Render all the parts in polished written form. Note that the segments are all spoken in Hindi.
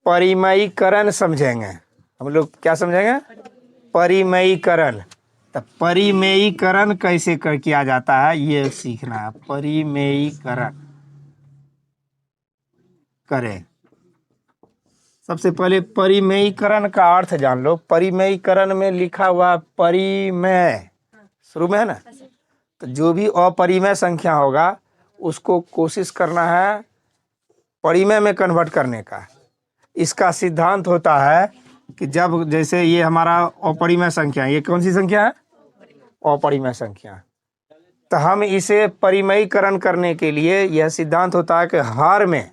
परिमयीकरण समझेंगे। हम लोग क्या समझेंगे? परिमयीकरण। तो परिमेयीकरण कैसे किया जाता है ये सीखना है। परिमेयीकरण करें। सबसे पहले परिमेयीकरण का अर्थ जान लो। परिमेयीकरण में लिखा हुआ परिमेय शुरू में है ना, तो जो भी अपरिमेय संख्या होगा उसको कोशिश करना है परिमेय में कन्वर्ट करने का। इसका सिद्धांत होता है कि जब जैसे ये हमारा अपरिमेय संख्या है, ये कौन सी संख्या है? अपरिमेय संख्या। तो हम इसे परिमेयीकरण करने के लिए यह सिद्धांत होता है कि हर में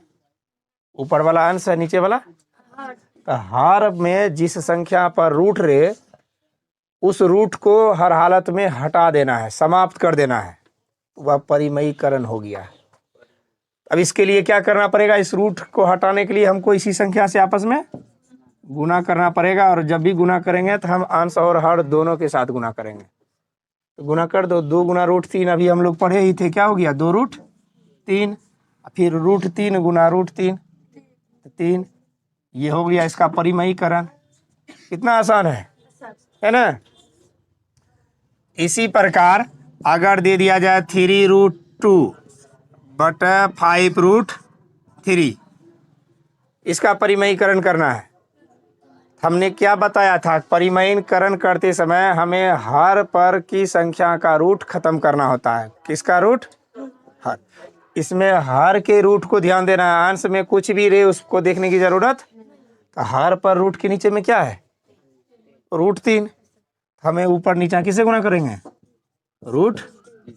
ऊपर वाला अंश है नीचे वाला, तो हर में जिस संख्या पर रूट रहे उस रूट को हर हालत में हटा देना है, समाप्त कर देना है, वह परिमेयीकरण हो गया। अब इसके लिए क्या करना पड़ेगा? इस रूट को हटाने के लिए हमको इसी संख्या से आपस में गुना करना पड़ेगा, और जब भी गुना करेंगे तो हम अंश और हर दोनों के साथ गुना करेंगे। तो गुना कर दो, 2 गुना रूट 3 अभी हम लोग पढ़े ही थे, क्या हो गया? 2 रूट 3, फिर रूट 3 गुना रूट 3, 3। ये हो गया इसका परिमेयीकरण। कितना आसान है ना? इसी प्रकार अगर दे दिया जाए 3 रूट 2 बटा 5 रूट 3, इसका परिमेयीकरण करना है। हमने क्या बताया था? परिमेयीकरण करते समय हमें हर पर की संख्या का रूट खत्म करना होता है। किसका रूट? हर। इसमें हर के रूट को ध्यान देना है, अंश में कुछ भी रहे उसको देखने की जरूरत। तो हर पर रूट के नीचे में क्या है? रूट 3। हमें ऊपर नीचे किससे गुना करेंगे? रूट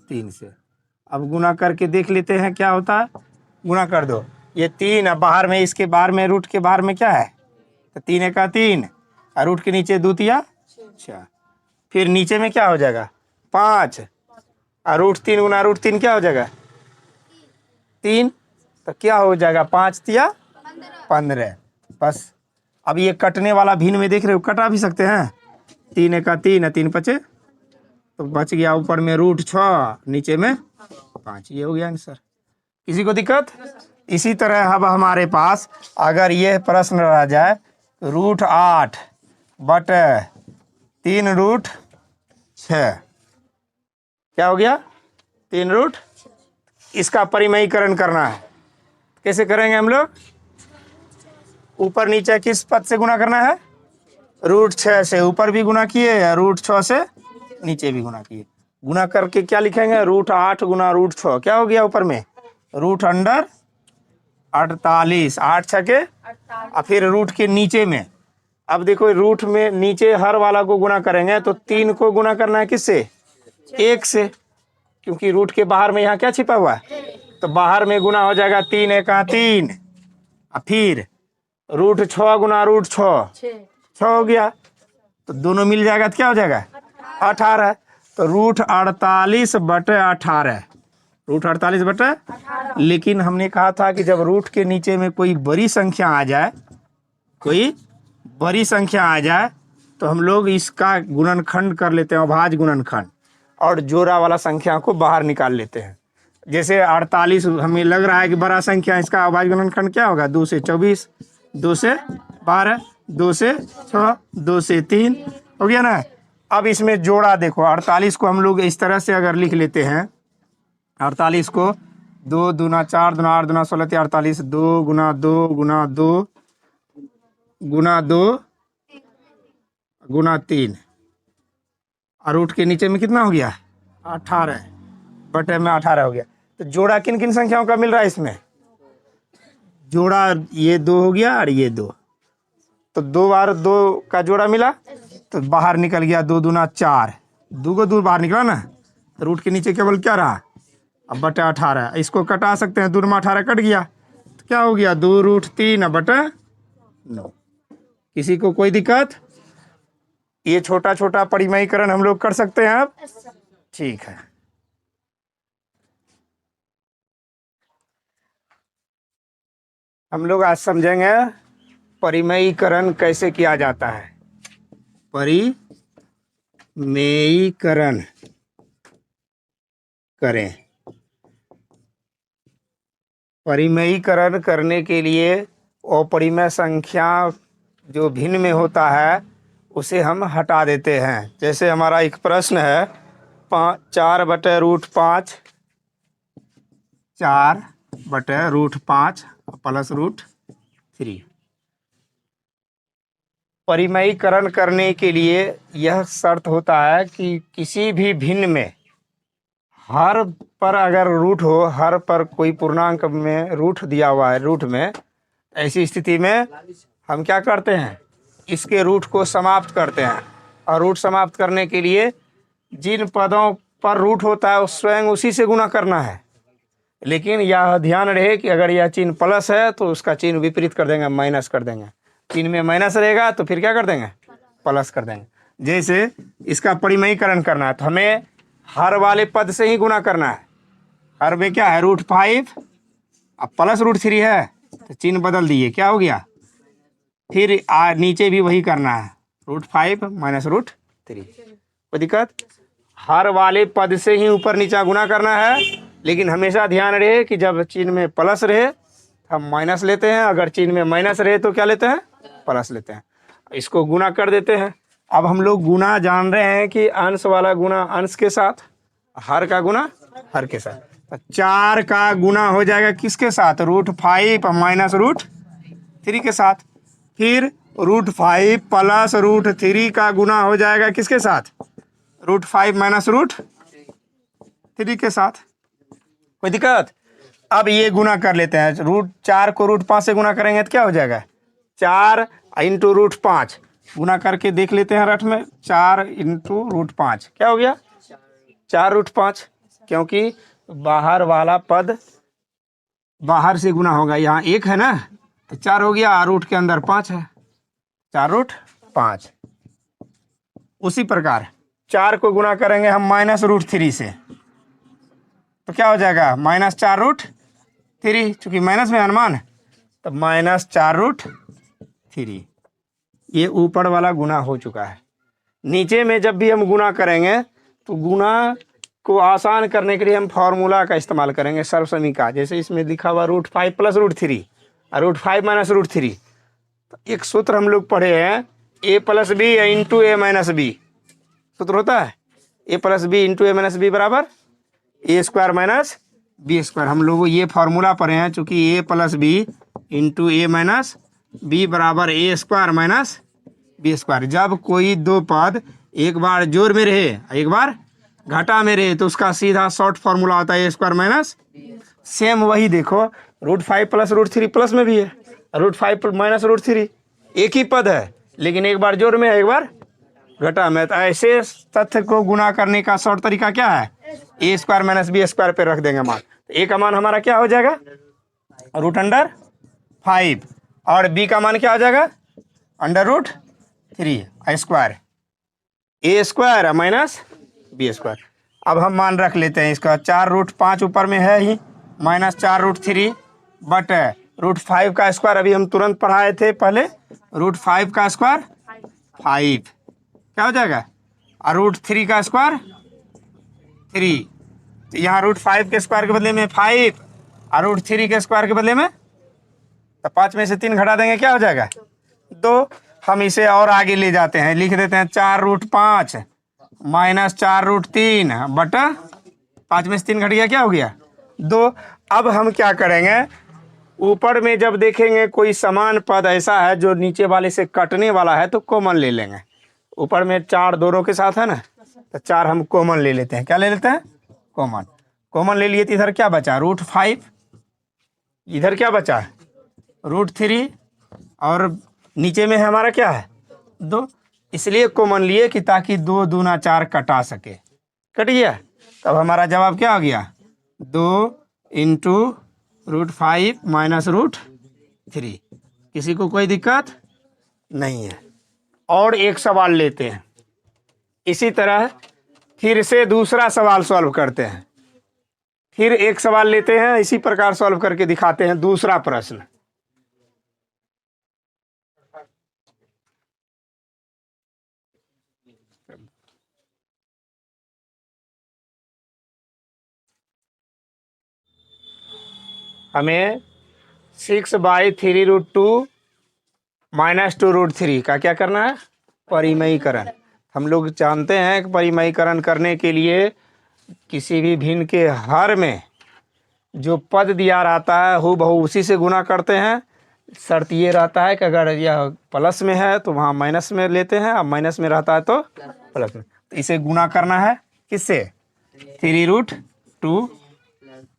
3 से। अब गुना करके देख लेते हैं क्या होता है। गुना कर दो, ये 3, अब बाहर में, इसके बाहर में, रूट के बाहर में क्या है? तो 3 एका 3, और रूट के नीचे 2 तिया 6, फिर नीचे में क्या हो जाएगा? 5, और रूट 3 गुना रूट 3 क्या हो जाएगा? 3, तो क्या हो जाएगा? 5 तिया 15। बस। अब ये कटने वाला भिन्न में देख रहे हो, कटा भी सकते हैं। 3 एका 3, 3 5, तो बच गया ऊपर में रूट 6, नीचे में 5। ये हो गया आंसर। किसी को दिक्कत? इसी तरह अब हमारे पास अगर यह प्रश्न रह जाए, रूट 8 बटे 3 रूट 6, क्या हो गया? 3 रूट। इसका परिमेयीकरण करना है। कैसे करेंगे हम लोग? ऊपर नीचे किस पद से गुना करना है? रूट 6 से ऊपर भी गुना किए, या रूट 6 से नीचे भी गुना किए। गुना करके क्या लिखेंगे? रूट 8 गुना रूट 6, क्या हो गया ऊपर में? रूट अंडर 48, 8 छके, और फिर रूट के नीचे में, अब देखो रूट में नीचे हर वाला को गुना करेंगे तो 3 को गुना करना है किससे? 1 से, क्योंकि रूट के बाहर में यहाँ क्या छिपा हुआ है? तो बाहर में गुना हो जाएगा 3 एका 3, और फिर रूट 6 गुना रूट 6, 6 हो गया, तो दोनों मिल जाएगा तो क्या हो जाएगा? 18। तो रूट 48 बटे 18, रूट 48 बटे। लेकिन हमने कहा था कि जब रूट के नीचे में कोई बड़ी संख्या आ जाए, कोई बड़ी संख्या आ जाए, तो हम लोग इसका गुणनखंड कर लेते हैं, अभाज्य गुणनखंड, और जोड़ा वाला संख्या को बाहर निकाल लेते हैं। जैसे 48 हमें लग रहा है कि बड़ा संख्या, इसका अभाज्य गुणनखंड क्या होगा? 2 से 24, 2 से 12, 2 से 6, 2 से 3, हो गया ना। अब इसमें जोड़ा देखो, 48 को हम लोग इस तरह से अगर लिख लेते हैं, 48 को 2 दूना 4 दूना 8 दूना 16 48, 2 गुना 2 गुना 2 गुना 2 गुना 3, और रूट के नीचे में कितना हो गया? 18 बटे में 18 हो गया। तो जोड़ा किन किन संख्याओं का मिल रहा है इसमें? जोड़ा ये 2 हो गया और ये 2, तो 2 बार 2 का जोड़ा मिला, तो बाहर निकल गया 2 दूना 4, 2 को 2 बाहर निकला ना, तो रूट के नीचे केवल क्या रहा? अब बटे 18। इसको कटा सकते हैं, 2 में 18 कट गया, तो क्या हो गया? 2 रूट 3 बटे 9। किसी को कोई दिक्कत? ये छोटा छोटा परिमेयीकरण हम लोग कर सकते हैं अब? ठीक है। हम लोग आज समझेंगे परिमेयीकरण कैसे किया जाता है। परिमेयीकरण करें। परिमेयीकरण करने के लिए अपरिमेय संख्या जो भिन्न में होता है उसे हम हटा देते हैं। जैसे हमारा एक प्रश्न है 4/√5, 4/√5 +√3। परिमयीकरण करने के लिए यह शर्त होता है कि किसी भी भिन्न में हर पर अगर रूट हो, हर पर कोई पूर्णांक में रूट दिया हुआ है, रूट में, ऐसी स्थिति में हम क्या करते हैं, इसके रूट को समाप्त करते हैं। और रूट समाप्त करने के लिए जिन पदों पर रूट होता है उस स्वयं उसी से गुना करना है। लेकिन यह ध्यान रहे कि अगर यह चिन्ह प्लस है तो उसका चिन्ह विपरीत कर देंगे, माइनस कर देंगे। चिन्ह में माइनस रहेगा तो फिर क्या कर देंगे, प्लस कर देंगे। जैसे इसका परिमयीकरण करना है तो हमें हर वाले पद से ही गुना करना है। हर में क्या है, √5, अब +√3 है तो चिन्ह बदल दिए, क्या हो गया, फिर नीचे भी वही करना है, √5 -√3। कोई दिक्कत, हर वाले पद से ही ऊपर नीचा गुना करना है। लेकिन हमेशा ध्यान रहे कि जब चिन्ह में प्लस रहे हम माइनस लेते हैं, अगर चिन्ह में माइनस रहे तो क्या लेते हैं, प्लस लेते हैं। इसको गुना कर देते हैं। अब हम लोग गुना जान रहे हैं कि अंश वाला गुना अंश के साथ, हर का गुना हर के साथ। तो 4 का गुना हो जाएगा किसके साथ, √5 -√3 के साथ। फिर √5 +√3 का गुना हो जाएगा किसके साथ, √5 -√3 के साथ। कोई दिक्कत, अब ये गुना कर लेते हैं। √4 को √5 से गुना करेंगे तो क्या हो जाएगा, 4 × √5 गुना करके देख लेते हैं रट में। 4 × √5 क्या हो गया, 4√5, क्योंकि बाहर वाला पद बाहर से गुना होगा। यहाँ 1 है ना तो 4 हो गया, रूट के अंदर 5 है, 4√5। उसी प्रकार 4 को गुना करेंगे हम -√3 से तो क्या हो जाएगा, -4√3, चूंकि माइनस में अनुमान तो -4√3। ये ऊपर वाला गुना हो चुका है। नीचे में जब भी हम गुना करेंगे तो गुना को आसान करने के लिए हम फॉर्मूला का इस्तेमाल करेंगे, सर्वसमीका। जैसे इसमें लिखा हुआ √5 +√3 और √5 -√3। तो एक सूत्र हम लोग पढ़े हैं, a + b × a - b सूत्र होता है, a + b × a - b बराबर a² - b²। हम लोग ये फॉर्मूला पढ़े हैं, चूंकि a + b × a - b बराबर a² - b²। जब कोई दो पद एक बार जोड़ में रहे एक बार घटा में रहे तो उसका सीधा शॉर्ट फॉर्मूला होता है a² - सेम वही देखो, √5 +√3 प्लस में भी है, √5 -√3 एक ही पद है लेकिन एक बार जोड़ में है एक बार घटा में। तो ऐसे तथ्य को गुना करने का शॉर्ट तरीका क्या है, a² - b² पे रख देंगे मान। तो a का मान हमारा क्या हो जाएगा, √5, और b का मान क्या हो जाएगा, √3 a² -b²। अब हम मान रख लेते हैं इसका, 4√5 ऊपर में है ही, -4√3 बट √5 का स्क्वायर अभी हम तुरंत पढ़ाए थे पहले, √5 का स्क्वायर 5 क्या हो जाएगा, और √3 का स्क्वायर 3। तो यहाँ √5 के स्क्वायर के बदले में 5 और √3 के स्क्वायर के बदले में, तो 5 में से 3 घटा देंगे क्या हो जाएगा, 2। हम इसे और आगे ले जाते हैं, लिख देते हैं 4√5 -4√3 बटा 5 में से 3 घट गया, क्या हो गया, 2। अब हम क्या करेंगे, ऊपर में जब देखेंगे कोई समान पद ऐसा है जो नीचे वाले से कटने वाला है तो कॉमन ले लेंगे। ऊपर में 4 दोनों के साथ है ना, तो 4 हम कॉमन ले लेते हैं। क्या ले लेते हैं, कॉमन। कॉमन ले लिए तो इधर क्या बचा, √5, इधर क्या बचा, √3, और नीचे में हमारा क्या है, 2। इसलिए कॉमन लिए कि ताकि 2 दूना 4 कटा सके, कट गया। तब हमारा जवाब क्या हो गया, 2 × √5 -√3। किसी को कोई दिक्कत नहीं है। और एक सवाल लेते हैं, इसी तरह फिर से दूसरा सवाल सॉल्व करते हैं। फिर एक सवाल लेते हैं, इसी प्रकार सॉल्व करके दिखाते हैं दूसरा प्रश्न। हमें 6/3√2 - 2√3 का क्या करना है? परिमयीकरण। हम लोग जानते हैं कि परिमयीकरण करने के लिए किसी भी भिन्न के हर में जो पद दिया रहता है हूबहू उसी से गुना करते हैं। शर्त ये रहता है कि अगर यह प्लस में है तो वहाँ माइनस में लेते हैं, और माइनस में रहता है तो प्लस में। तो इसे गुना करना है किससे? 3√2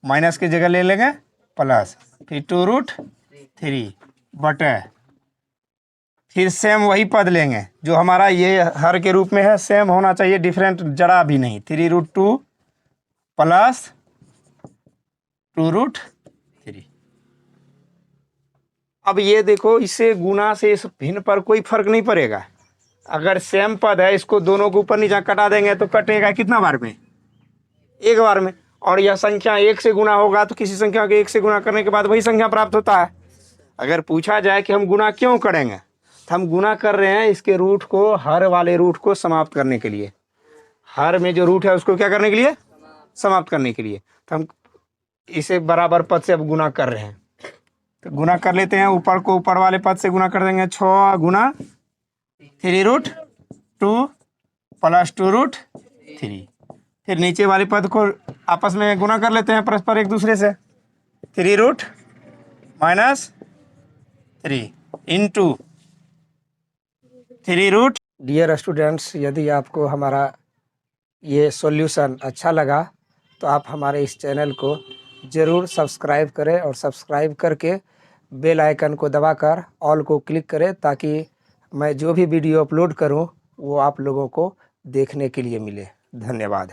माइनस की जगह ले लेंगे प्लस, फिर 2√3 बटे, फिर सेम वही पद लेंगे जो हमारा ये हर के रूप में है, सेम होना चाहिए, डिफरेंट जरा भी नहीं। 3√2 प्लस 2√3। अब ये देखो, इससे गुना से इस भिन्न पर कोई फर्क नहीं पड़ेगा। अगर सेम पद है, इसको दोनों को ऊपर नीचे कटा देंगे तो कटेगा कितना बार में? एक बार में। और यह संख्या एक से गुना होगा तो किसी संख्या के एक से गुना करने के बाद वही संख्या प्राप्त होता है। अगर पूछा जाए कि हम गुना क्यों करेंगे, तो हम गुना कर रहे हैं इसके रूट को, हर वाले रूट को समाप्त करने के लिए। हर में जो रूट है उसको क्या करने के लिए? समाप्त करने के लिए। तो हम इसे बराबर पद से अब गुना कर रहे हैं, तो गुना कर लेते हैं। ऊपर को ऊपर वाले पद से गुना कर देंगे। 6 गुना 3√2 प्लस 2√3। फिर नीचे वाले पद को आपस में गुना कर लेते हैं परस्पर एक दूसरे से। 3 - 3 इंटू 3 डियर स्टूडेंट्स, यदि आपको हमारा ये सॉल्यूशन अच्छा लगा तो आप हमारे इस चैनल को ज़रूर सब्सक्राइब करें, और सब्सक्राइब करके बेल आइकन को दबाकर ऑल को क्लिक करें, ताकि मैं जो भी वीडियो अपलोड करूं वो आप लोगों को देखने के लिए मिले। धन्यवाद।